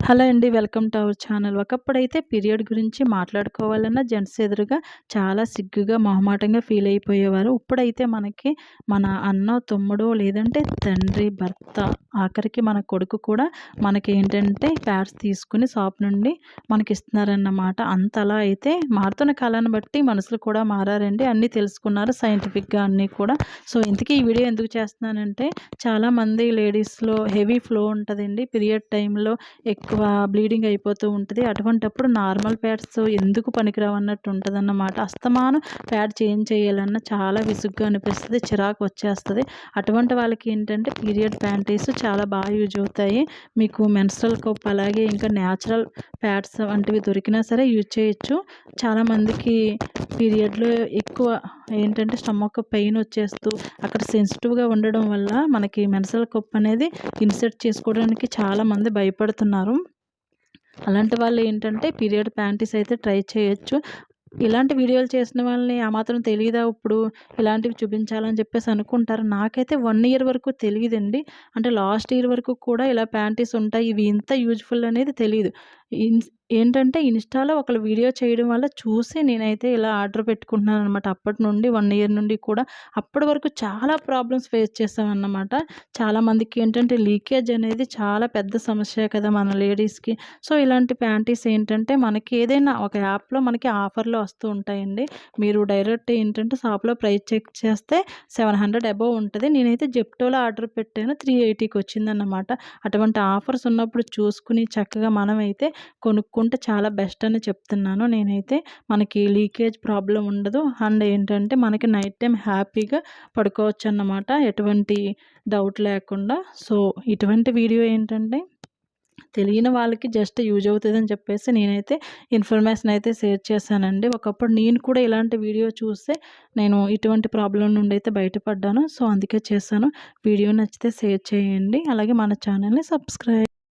Hello అండి. Welcome to our channel. ఒకప్పుడైతే period గురించి మాట్లాడుకోవాలన్నా జెంట్స్ ఎదురుగా చాలా సిగ్గుగా, మొహమాటంగా ఫీల్ అయిపోయేవారు. ఇప్పుడైతే మనకి మన అన్నో, తమ్ముడో లేదంటే తండ్రి, భర్త ఆఖరికి మన కొడుకు కూడా మనకేంటంటే ప్యాడ్స్ తీసుకొని షాప్ నుండి మనకిస్తున్నారన్నమాట. అంతలా అయితే మారుతున్న కాలాన్ని బట్టి మనుషులు కూడా మారారండి. అన్నీ తెలుసుకున్నారు సైంటిఫిక్‌గా అన్నీ కూడా. సో, ఇంతకీ ఈ వీడియో ఎందుకు చేస్తున్నానంటే చాలామంది లేడీస్‌లో హెవీ ఫ్లో ఉంటదండి. పీరియడ్ టైంలో ఎక్కువ బ్లీడింగ్ అయిపోతూ ఉంటది. అటువంటప్పుడు నార్మల్ ప్యాడ్స్ ఎందుకు పనికిరావన్నట్టు ఉంటదన్నమాట. అస్తమానం ప్యాడ్ చేంజ్ చేయాలన్నా చాలా విసుగ్గా అనిపిస్తది. చిరాకు వచ్చేస్తది. అటువంటి వాళ్ళకి ఏంటంటే పీరియడ్ ప్యాంటీస్ చాలా బాగా యూజ్ అవుతాయి. మీకు మెన్స్ట్రల్ కప్ అలాగే ఇంకా న్యాచురల్ ప్యాడ్స్ వంటివి దొరికినా సరే యూజ్ చేయొచ్చు. చాలామందికి పీరియడ్‌లో ఎక్కువ ఏంటంటే స్టమక్ పెయిన్ వచ్చేస్తూ అక్కడ సెన్సిటివ్‌గా ఉండడం వల్ల మనకి మెన్స్ట్రల్ కప్ అనేది ఇన్సర్ట్ చేసుకోవడానికి చాలామంది భయపడుతున్నారు. అలాంటి వాళ్ళు ఏంటంటే పీరియడ్ ప్యాంటీస్ అయితే ట్రై చేయొచ్చు. ఇలాంటి వీడియోలు చేసిన వాళ్ళని ఆ మాత్రం తెలీదా ఇప్పుడు ఇలాంటివి చూపించాలని చెప్పేసి అనుకుంటారు. నాకైతే 1 ఇయర్ వరకు తెలీదండి. అంటే లాస్ట్ ఇయర్ వరకు కూడా ఇలా ప్యాంటీస్ ఉంటాయి. ఇవి ఇంత యూజ్‌ఫుల్ అనేది తెలీదు. ఏంటంటే ఇన్‌స్టాలో ఒకళ్ళు వీడియో చేయడం వల్ల చూసి నేనైతే ఇలా ఆర్డర్ పెట్టుకుంటున్నాననమాట. అప్పటి నుండి 1 ఇయర్ నుండి కూడా అప్పటి వరకు చాలా ప్రాబ్లమ్స్ ఫేస్ చేశామన్నమాట. చాలామందికి ఏంటంటే లీకేజ్ అనేది చాలా పెద్ద సమస్యే కదా మన లేడీస్‌కి. సో, ఇలాంటి ప్యాంటీస్ ఏంటంటే మనకి ఏదైనా ఒక యాప్‌లో మనకి ఆఫర్‌లో వస్తూ ఉంటాయండి. మీరు డైరెక్ట్ ఏంటంటే షాప్‌లో ప్రైస్ చెక్ చేస్తే 700 అబోవ్ ఉంటది. నేనైతే జెప్టోలో ఆర్డర్ పెట్టాను. 380కి వచ్చిందన్నమాట. అటువంటి ఆఫర్స్ ఉన్నప్పుడు చూసుకొని చక్కగా మనమైతే కొనుక్కుంటే చాలా బెస్ట్ అని చెప్తున్నాను నేనైతే. మనకి లీకేజ్ ప్రాబ్లమ్ ఉండదు. అండ్ ఏంటంటే మనకి నైట్ టైమ్ హ్యాపీగా పడుకోవచ్చన్నమాట. ఎటువంటి డౌట్ లేకుండా. సో, ఇటువంటి వీడియో ఏంటంటే తెలియని వాళ్ళకి జస్ట్ యూజ్ అవుతదని చెప్పేసి నేనైతే ఇన్ఫర్మేషన్ అయితే షేర్ చేశానండి. ఒకప్పుడు నేను కూడా ఇలాంటి వీడియో చూసే నేను ఇటువంటి ప్రాబ్లమ్ నుండి అయితే బయటపడ్డాను. సో, అందుకే చేశాను. వీడియో నచ్చితే షేర్ చేయండి. అలాగే మన ఛానల్‌ని సబ్స్క్రైబ్